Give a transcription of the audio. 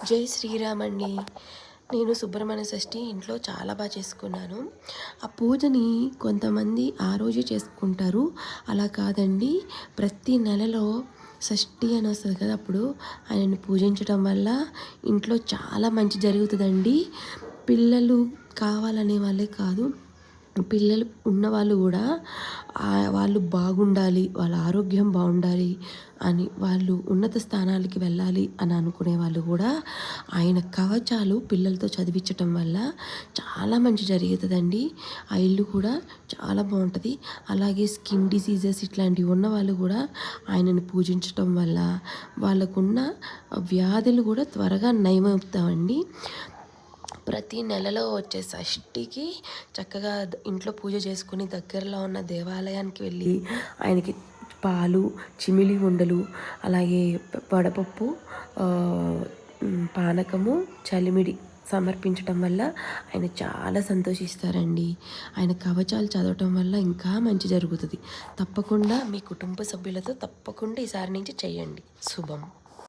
జై శ్రీరామ్ అండి. నేను సుబ్రహ్మణ్య షష్ఠి ఇంట్లో చాలా బాగా చేసుకున్నాను. ఆ పూజని కొంతమంది ఆ రోజే చేసుకుంటారు, అలా కాదండి. ప్రతి నెలలో షష్ఠి అని వస్తుంది కదా, అప్పుడు ఆయనని పూజించడం వల్ల ఇంట్లో చాలా మంచి జరుగుతుందండి. పిల్లలు కావాలనే వాళ్ళే కాదు, పిల్లలు ఉన్నవాళ్ళు కూడా వాళ్ళు బాగుండాలి, వాళ్ళ ఆరోగ్యం బాగుండాలి అని, వాళ్ళు ఉన్నత స్థానాలకి వెళ్ళాలి అని అనుకునే వాళ్ళు కూడా ఆయన కవచాలు పిల్లలతో చదివించటం వల్ల చాలా మంచి జరుగుతుందండి. ఆ ఇల్లు కూడా చాలా బాగుంటుంది. అలాగే స్కిన్ డిసీజెస్ ఇట్లాంటివి ఉన్న వాళ్ళు కూడా ఆయనను పూజించటం వల్ల వాళ్ళకున్న వ్యాధులు కూడా త్వరగా నయమవుతామండి. ప్రతి నెలలో వచ్చే షష్ఠికి చక్కగా ఇంట్లో పూజ చేసుకుని దగ్గరలో ఉన్న దేవాలయానికి వెళ్ళి ఆయనకి పాలు, చిమిలి ఉండలు, అలాగే వడపప్పు, పానకము, చలిమిడి సమర్పించటం వల్ల ఆయన చాలా సంతోషిస్తారండి. ఆయన కవచాలు చదవటం వల్ల ఇంకా మంచి జరుగుతుంది. తప్పకుండా మీ కుటుంబ సభ్యులతో తప్పకుండా ఈసారి నుంచి చేయండి. శుభం.